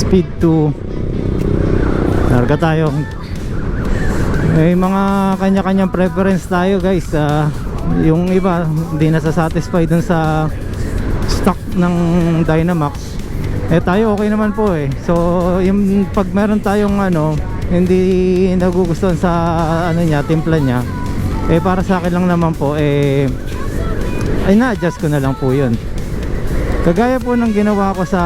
speed 2. Larga tayo. May mga kanya-kanyang preference tayo guys. Yung iba hindi nasasatisfy dun sa stock ng Dynamax. Tayo okay naman po eh. So yung pag meron tayong hindi nagugustuhan sa niya, timpla niya, para sa akin lang naman po ay na-adjust ko na lang po yun. Kagaya po ng ginawa ko sa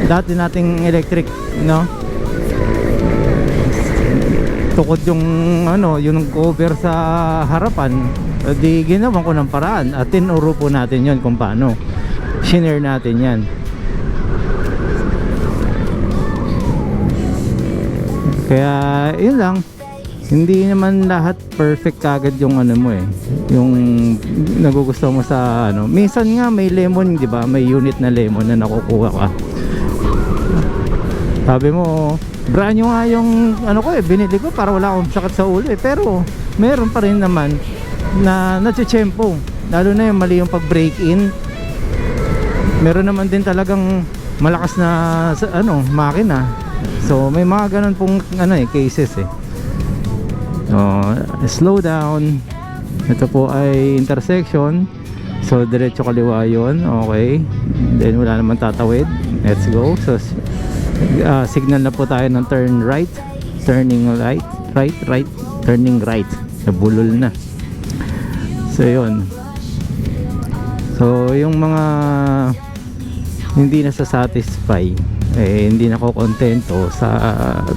dati nating electric, tukod yung yung cover sa harapan, di ginawan ko ng paraan at tinuro po natin yun kung paano shinare natin yan. Kaya yun lang, hindi naman lahat perfect kagad yung mo yung nagugustuhan mo sa minsan nga may lemon, di ba, may unit na lemon na nakukuha ka, sabi mo brand new nga yung binili ko para wala akong sakit sa ulo pero meron pa rin naman na natsyempo, lalo na yung mali yung pag break in. Meron naman din talagang malakas na makina. So may mga ganun pong cases slow down. Ito po ay intersection, so diretso kaliwa yun, okay, then wala naman tatawid, let's go. So signal na po tayo ng turn right, turning right, turning right, nabulol na. So yun, so yung mga hindi nasasatisfy, hindi na ko kontento sa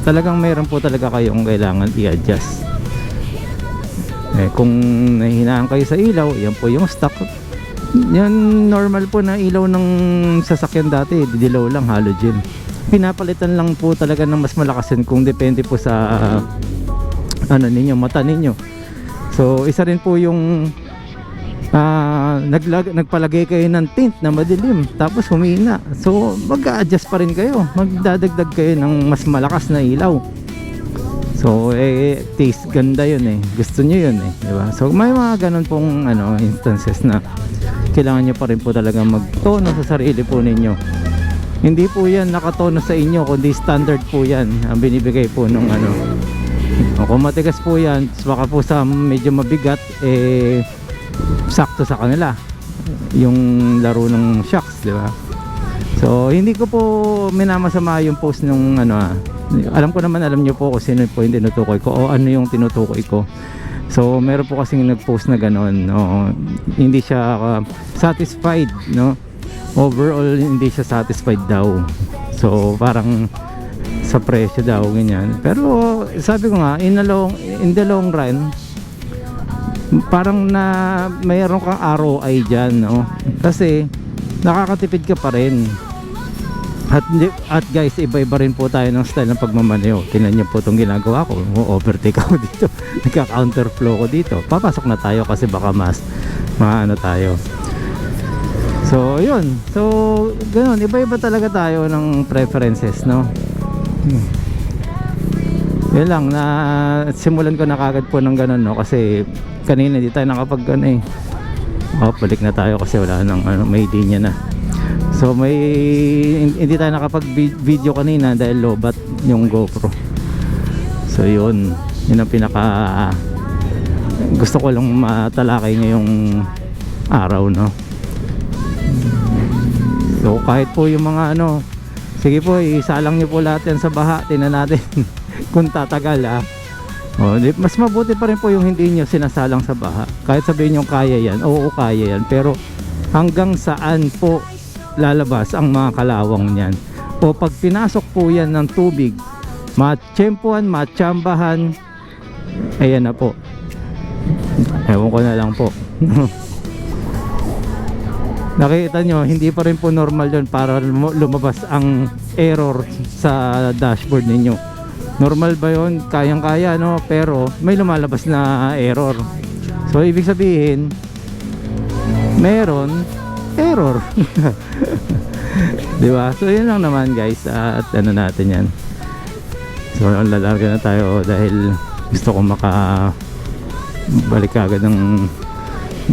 talagang meron po talaga kayong kailangan i-adjust. Kung nahihinaan kayo sa ilaw, yan po yung stock. Yan normal po na ilaw ng sasakyan dati, dilaw lang, halogen. Pinapalitan lang po talaga ng mas malakasin kung depende po sa ninyo, mata ninyo. So isa rin po yung nagpalagay kayo ng tint na madilim tapos humina, so mag-a-adjust pa rin kayo, magdadagdag kayo ng mas malakas na ilaw. So taste ganda yun gusto nyo yun diba? So may mga ganun pong instances na kailangan nyo pa rin po talaga magtono sa sarili po ninyo. Hindi po yan nakatono sa inyo, kundi standard po yan ang binibigay po nung kung matigas po yan, baka po sa medyo mabigat sakto sa kanila yung laro ng shocks, di ba? So hindi ko po minamasama yung post nung alam ko naman, alam nyo po kung sino po yung tinutukoy ko o ano yung tinutukoy ko. So meron po kasing nag-post na gano'n, hindi siya satisfied, overall hindi siya satisfied daw. So parang sa presyo daw ganyan. Pero sabi ko nga, in the long run, parang na mayroon kang ROI dyan, kasi nakakatipid ka pa rin. At guys, iba-iba rin po tayo ng style ng pagmamaneho. Tingnan nyo po itong ginagawa ko, overtake ako dito, nagka-counterflow ko dito. Papasok na tayo kasi baka mas tayo. So yun, so ganoon, iba-iba talaga tayo ng preferences, Yun lang, na simulan ko na kagad po ng ganun, kasi kanina hindi tayo nakapag balik na tayo kasi wala nang may linya na. So hindi tayo nakapag video kanina dahil lobat yung GoPro. So yun ang pinaka gusto ko lang matalakay ngayong araw, So kahit po yung mga sige po, isalang nyo po lahat yan sa baha, tingnan natin kung tatagal mas mabuti pa rin po yung hindi nyo sinasalang sa baha. Kahit sabihin nyo kaya yan, oo kaya yan, pero hanggang saan po lalabas ang mga kalawang niyan? O pag pinasok po yan ng tubig, matsyempuhan, matsambahan, ayan na po, ewan ko na lang po. Nakikita nyo, hindi pa rin po normal yun para lumabas ang error sa dashboard ninyo. Normal ba yun? Kayang kaya, pero may lumalabas na error. So ibig sabihin meron error. Diba? So yun lang naman guys, at natin yan. So lalarga na tayo dahil gusto ko balik agad ng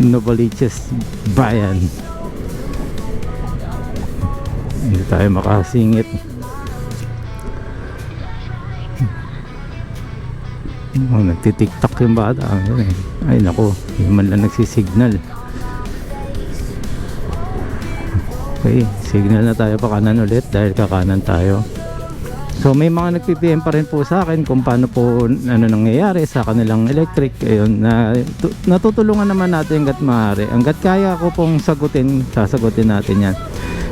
Novaliches Bayan. Hindi tayo makasingit. Oh, nagtitiktak yung bata. Ayun eh. Ay nako, hindi man lang nagsisignal. Okay, signal na tayo pa kanan ulit dahil kakanan tayo. So may mga nagpi-PM pa rin po sa akin kung paano po ano nangyayari sa kanilang electric. Ayun, natutulungan naman natin hanggat maaari. Hanggat kaya ko pong sagutin, sasagutin natin yan.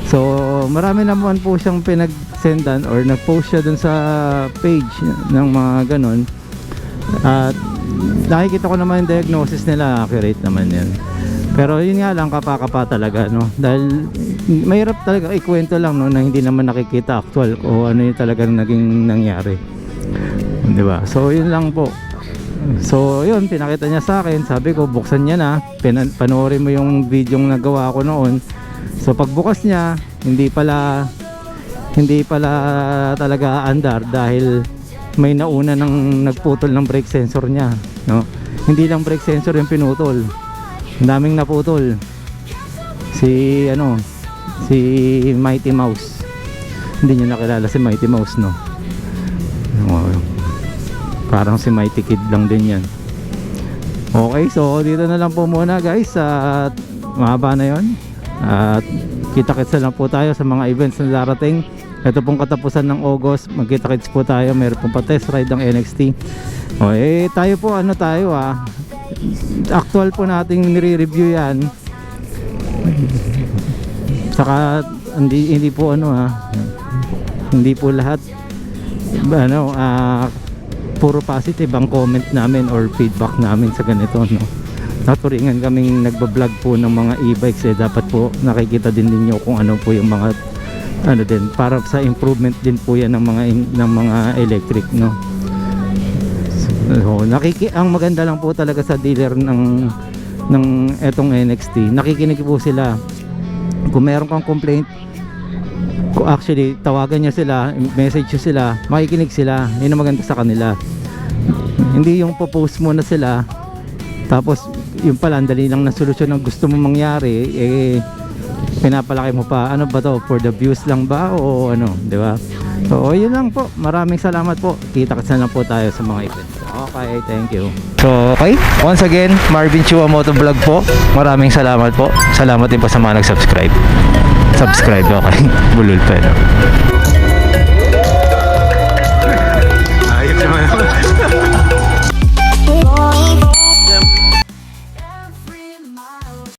So marami naman po siyang pinag-sendan or nag-post siya dun sa page ng mga ganon. At nakikita ko naman yung diagnosis nila, accurate naman yan. Pero yun nga lang, kapakapa talaga, no? Dahil mahirap talaga ikwento lang, no, na hindi naman nakikita actual o ano yung talagang naging nangyari, di ba? So yun lang po. So yun, pinakita niya sa akin, sabi ko buksan niya na, panoorin mo yung video yung nagawa ko noon. So pagbukas niya, hindi pala talaga andar dahil may nauna nang nagputol ng brake sensor niya, no? Hindi lang brake sensor yung pinutol, ang daming naputol. Si Mighty Mouse, hindi niyo nakilala si Mighty Mouse, no? Parang si Mighty Kid lang din yan. Okay, so dito na lang po muna guys, at mahaba na yon. At kita-kits na lang po tayo sa mga events na darating. Ito pong katapusan ng August, magkita-kits po tayo. Meron pong pa-test ride ng NXT. O tayo po actual po nating nire-review yan. Saka hindi po hindi po lahat puro positive ang comment namin or feedback namin sa ganito, no? Naturingan kaming nagbablog po ng mga e-bikes, dapat po nakikita din ninyo kung ano po yung mga din para sa improvement din po yan ng mga electric, no? So, ang maganda lang po talaga sa dealer ng etong NXT, nakikinig po sila. Kung meron kang complaint, actually tawagan nyo sila, message nyo sila, makikinig sila. Yun ang maganda sa kanila. Hindi yung post mo na sila tapos yung pala ang dali lang na solusyon ng gusto mo mangyari, pinapalaki mo pa. Ano ba to? For the views lang ba o ano, di ba? So yun lang po, maraming salamat po. Kita-kits na lang po tayo sa mga events. Okay, thank you. So okay, once again, Marvin Chua Motovlog po. Maraming salamat po. Salamat din po sa mga nag-subscribe. Okay, bulol pa, no?